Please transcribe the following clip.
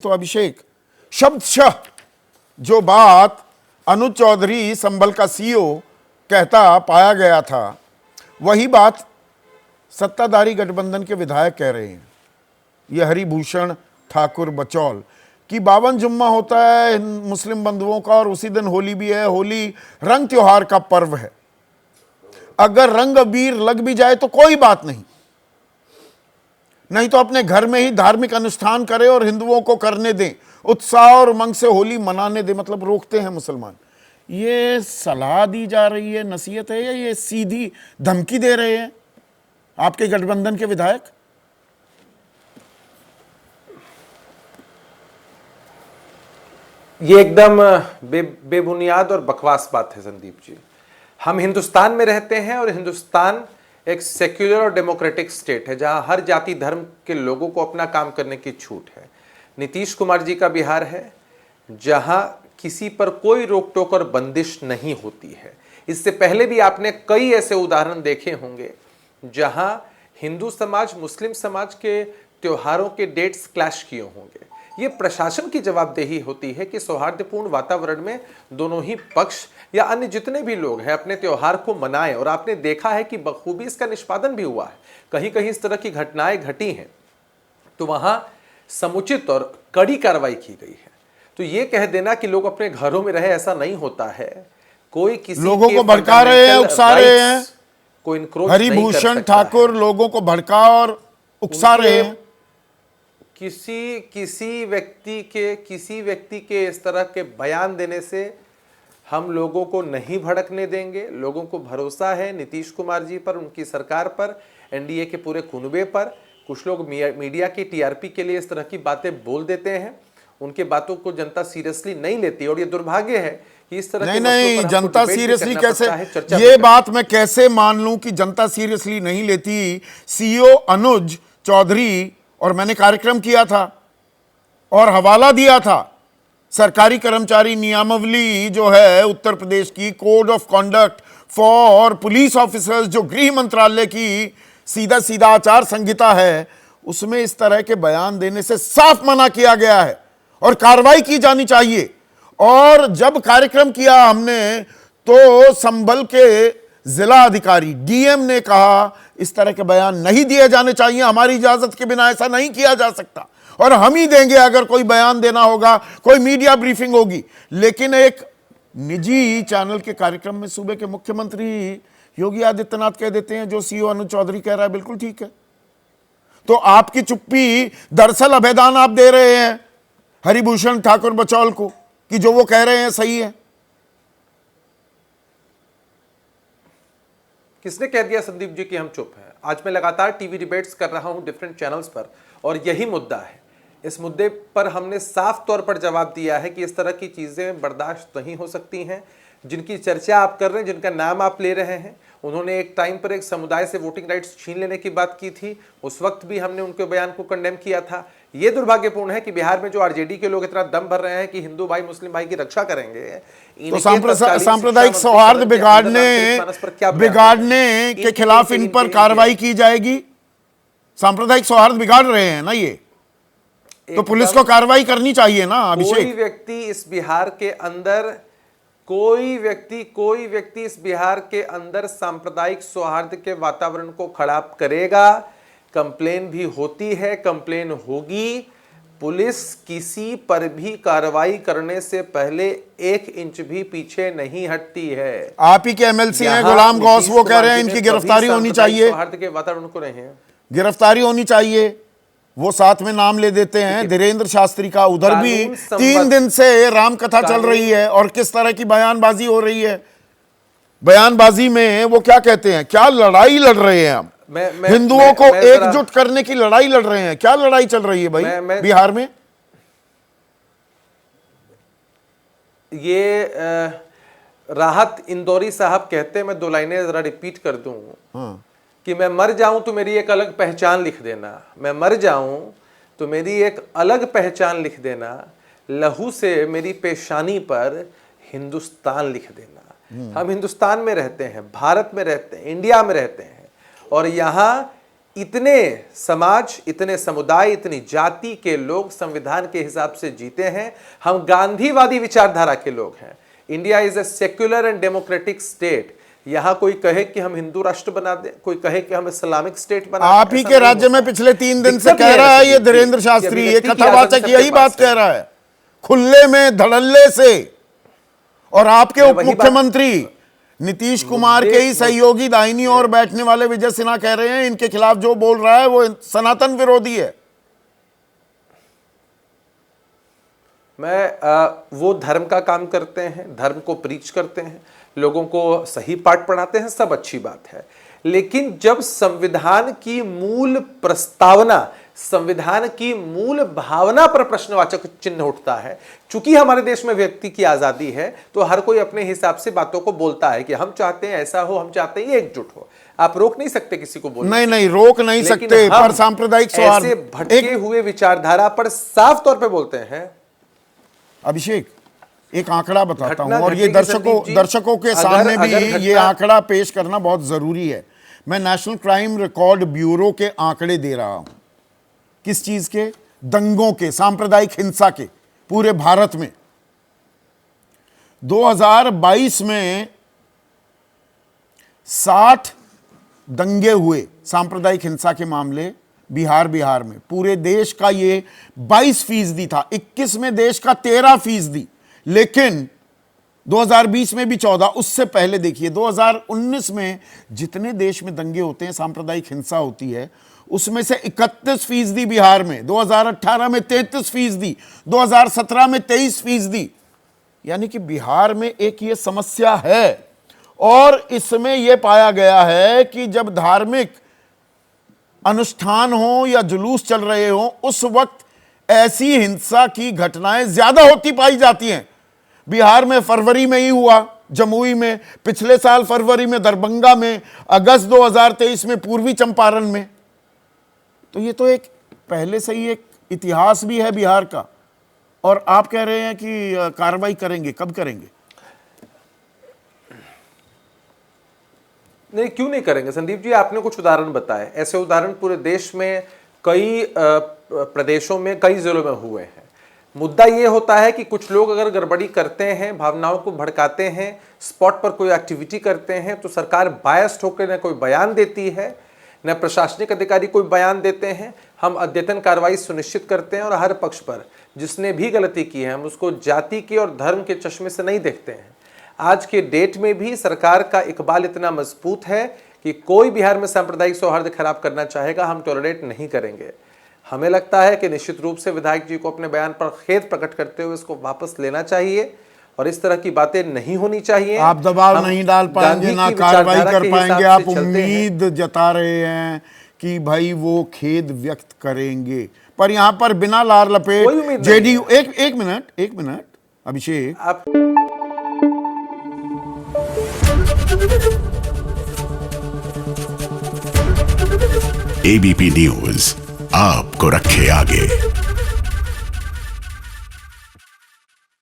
तो अभिषेक, शब्दशः जो बात अनुज चौधरी संभल का सीईओ कहता पाया गया था, वही बात सत्ताधारी गठबंधन के विधायक कह रहे हैं। ये हरिभूषण ठाकुर बचौल कि 52 जुम्मा होता है मुस्लिम बंधुओं का और उसी दिन होली भी है। होली रंग त्योहार का पर्व है, अगर रंग अबीर लग भी जाए तो कोई बात नहीं तो अपने घर में ही धार्मिक अनुष्ठान करें और हिंदुओं को करने दें, उत्साह और उमंग से होली मनाने दें। मतलब रोकते हैं मुसलमान। ये सलाह दी जा रही है, नसीहत है, या ये सीधी धमकी दे रहे हैं आपके गठबंधन के विधायक? ये एकदम बेबुनियाद और बकवास बात है संदीप जी। हम हिंदुस्तान में रहते हैं और हिंदुस्तान एक सेक्युलर और डेमोक्रेटिक स्टेट है जहां हर जाति धर्म के लोगों को अपना काम करने की छूट है। नीतीश कुमार जी का बिहार है जहां किसी पर कोई रोक टोक और बंदिश नहीं होती है। इससे पहले भी आपने कई ऐसे उदाहरण देखे होंगे जहां हिंदू समाज मुस्लिम समाज के त्योहारों के डेट्स क्लैश किए होंगे। ये प्रशासन की जवाबदेही होती है कि सौहार्दपूर्ण वातावरण में दोनों ही पक्ष या अन्य जितने भी लोग हैं अपने त्योहार को मनाएं। और आपने देखा है कि बखूबी इसका निष्पादन भी हुआ है। कहीं कहीं इस तरह की घटनाएं घटी हैं तो वहां समुचित और कड़ी कार्रवाई की गई है। तो ये कह देना कि लोग अपने घरों में रहे, ऐसा नहीं होता है। कोई किसी लोगों को भड़का रहे हैं, उकसा रहे हैं। कोई इनक्रोच हरिभूषण ठाकुर लोगों को भड़का और उकसा रहे हैं। किसी व्यक्ति के इस तरह के बयान देने से हम लोगों को नहीं भड़कने देंगे। लोगों को भरोसा है नीतीश कुमार जी पर, उनकी सरकार पर, एनडीए के पूरे कुनबे पर। कुछ लोग मीडिया की टीआरपी के लिए इस तरह की बातें बोल देते हैं, उनके बातों को जनता सीरियसली नहीं लेती। और ये दुर्भाग्य है कि इस तरह नहीं जनता सीरियसली कैसे, ये बात मैं कैसे मान लूं कि जनता सीरियसली नहीं लेती? सीईओ अनुज चौधरी, और मैंने कार्यक्रम किया था और हवाला दिया था सरकारी कर्मचारी नियमावली जो है उत्तर प्रदेश की, code of conduct for police officers, जो गृह मंत्रालय की सीधा आचार संहिता है, उसमें इस तरह के बयान देने से साफ मना किया गया है और कार्रवाई की जानी चाहिए। और जब कार्यक्रम किया हमने तो संभल के जिला अधिकारी डीएम ने कहा इस तरह के बयान नहीं दिए जाने चाहिए, हमारी इजाजत के बिना ऐसा नहीं किया जा सकता और हम ही देंगे अगर कोई बयान देना होगा, कोई मीडिया ब्रीफिंग होगी। लेकिन एक निजी चैनल के कार्यक्रम में सूबे के मुख्यमंत्री योगी आदित्यनाथ कह देते हैं जो सीईओ अनुज चौधरी कह रहा है बिल्कुल ठीक है। तो आपकी चुप्पी दरअसल अभेदान आप दे रहे हैं हरिभूषण ठाकुर बचौल को कि जो वो कह रहे हैं सही है। किसने कह दिया संदीप जी कि हम चुप हैं? आज मैं लगातार टीवी डिबेट्स कर रहा हूं डिफरेंट चैनल्स पर और यही मुद्दा है। इस मुद्दे पर हमने साफ तौर पर जवाब दिया है कि इस तरह की चीजें बर्दाश्त नहीं हो सकती हैं। जिनकी चर्चा आप कर रहे हैं, जिनका नाम आप ले रहे हैं, उन्होंने एक टाइम पर एक समुदाय से वोटिंग राइट्स छीन लेने की बात की थी। उस वक्त भी हमने उनके बयान को कंडेम किया था। यह दुर्भाग्यपूर्ण है कि बिहार में जो आरजेडी के लोग इतना दम भर रहे हैं कि हिंदू भाई मुस्लिम भाई की रक्षा करेंगे, तो सांप्रदायिक सौहार्द बिगाड़ने के खिलाफ इन पर कार्रवाई की जाएगी। सांप्रदायिक सौहार्द बिगाड़ रहे हैं ना ये, तो पुलिस को कार्रवाई करनी चाहिए ना अभिषेक। कोई व्यक्ति इस बिहार के अंदर सांप्रदायिक सौहार्द के वातावरण को खराब करेगा। कंप्लेन भी होती है, कंप्लेन होगी। पुलिस किसी पर भी कार्रवाई करने से पहले 1 इंच भी पीछे नहीं हटती है। आप ही के एमएलसी हैं गुलाम गौस, वो कह रहे हैं इनकी गिरफ्तारी होनी चाहिए, सौहार्द के वातावरण को रहे हैं, गिरफ्तारी होनी चाहिए। वो साथ में नाम ले देते हैं धीरेन्द्र शास्त्री का। उधर भी 3 दिन से राम कथा चल रही है और किस तरह की बयानबाजी हो रही है। बयानबाजी में वो क्या कहते हैं, क्या लड़ाई लड़ रहे हैं हम, हिंदुओं को एकजुट करने की लड़ाई लड़ रहे हैं। क्या लड़ाई चल रही है भाई बिहार में? ये राहत इंदौरी साहब कहते हैं, मैं 2 लाइनें जरा रिपीट कर दूं कि मैं मर जाऊं तो मेरी एक अलग पहचान लिख देना, मैं मर जाऊं तो मेरी एक अलग पहचान लिख देना, लहू से मेरी पेशानी पर हिंदुस्तान लिख देना। हम हिंदुस्तान में रहते हैं, भारत में रहते हैं, इंडिया में रहते हैं और यहां इतने समाज, इतने समुदाय, इतनी जाति के लोग संविधान के हिसाब से जीते हैं। हम गांधीवादी विचारधारा के लोग हैं। India is a secular and democratic state. यहां कोई कहे कि हम हिंदू राष्ट्र बना दें, कोई कहे कि हम इस्लामिक स्टेट बना दें। आप ही के राज्य में पिछले 3 दिन से कह रहा है ये धीरेन्द्र शास्त्री, ये कथावाचक यही बात कह रहा है खुले में धड़ल्ले से। और आपके उप मुख्यमंत्री नीतीश कुमार के ही सहयोगी दाहिनी ओर बैठने वाले विजय सिन्हा कह रहे हैं इनके खिलाफ जो बोल रहा है वो सनातन विरोधी है। वो धर्म का काम करते हैं, धर्म को प्रीच करते हैं, लोगों को सही पाठ पढ़ाते हैं, सब अच्छी बात है। लेकिन जब संविधान की मूल प्रस्तावना, संविधान की मूल भावना पर प्रश्नवाचक चिन्ह उठता है, चूंकि हमारे देश में व्यक्ति की आजादी है, तो हर कोई अपने हिसाब से बातों को बोलता है कि हम चाहते हैं ऐसा हो, हम चाहते हैं एकजुट हो। आप रोक नहीं सकते किसी को बोलने। नहीं रोक नहीं सकते, पर सांप्रदायिक सौहार्द, ऐसे भटके हुए विचारधारा पर साफ तौर पे बोलते हैं। अभिषेक, एक आंकड़ा बताता हूं और ये दर्शकों के सामने भी ये आंकड़ा पेश करना बहुत जरूरी है। मैं नेशनल क्राइम रिकॉर्ड ब्यूरो के आंकड़े दे रहा हूं। किस चीज के? दंगों के, सांप्रदायिक हिंसा के, पूरे भारत में 2022 में 60 दंगे हुए, सांप्रदायिक हिंसा के मामले बिहार में। पूरे देश का ये 22% था, 21 में देश का 13%, लेकिन 2020 में भी 14। उससे पहले देखिए 2019 में जितने देश में दंगे होते हैं, सांप्रदायिक हिंसा होती है, उसमें से 31% बिहार में, 2018 में 33%, 2017 में 23%। यानी कि बिहार में एक ये समस्या है। और इसमें यह पाया गया है कि जब धार्मिक अनुष्ठान हो या जुलूस चल रहे हो, उस वक्त ऐसी हिंसा की घटनाएं ज्यादा होती पाई जाती हैं। बिहार में फरवरी में ही हुआ, जमुई में, पिछले साल फरवरी में दरभंगा में, अगस्त 2023 में पूर्वी चंपारण में। तो ये तो एक पहले से ही एक इतिहास भी है बिहार का। और आप कह रहे हैं कि कार्रवाई करेंगे, कब करेंगे? नहीं, क्यों नहीं करेंगे संदीप जी? आपने कुछ उदाहरण बताए, ऐसे उदाहरण पूरे देश में कई प्रदेशों में, कई जिलों में हुए हैं। मुद्दा यह होता है कि कुछ लोग अगर गड़बड़ी करते हैं, भावनाओं को भड़काते हैं, स्पॉट पर कोई एक्टिविटी करते हैं, तो सरकार बायस्ड होकर न कोई बयान देती है, न प्रशासनिक अधिकारी कोई बयान देते हैं। हम अद्यतन कार्रवाई सुनिश्चित करते हैं और हर पक्ष पर जिसने भी गलती की है, हम उसको जाति के और धर्म के चश्मे से नहीं देखते हैं। आज के डेट में भी सरकार का इकबाल इतना मजबूत है कि कोई बिहार में सांप्रदायिक सौहार्द खराब करना चाहेगा, हम टॉलरेट नहीं करेंगे। हमें लगता है कि निश्चित रूप से विधायक जी को अपने बयान पर खेद प्रकट करते हुए इसको वापस लेना चाहिए और इस तरह की बातें नहीं होनी चाहिए। आप दबाव नहीं डाल पाएंगे, ना कार्रवाई कर पाएंगे। आप उम्मीद जता रहे हैं कि भाई वो खेद व्यक्त करेंगे, पर यहां पर बिना लार लपेट जेडीयू, एक मिनट अभिषेक, आप एबीपी न्यूज आपको रखे आगे।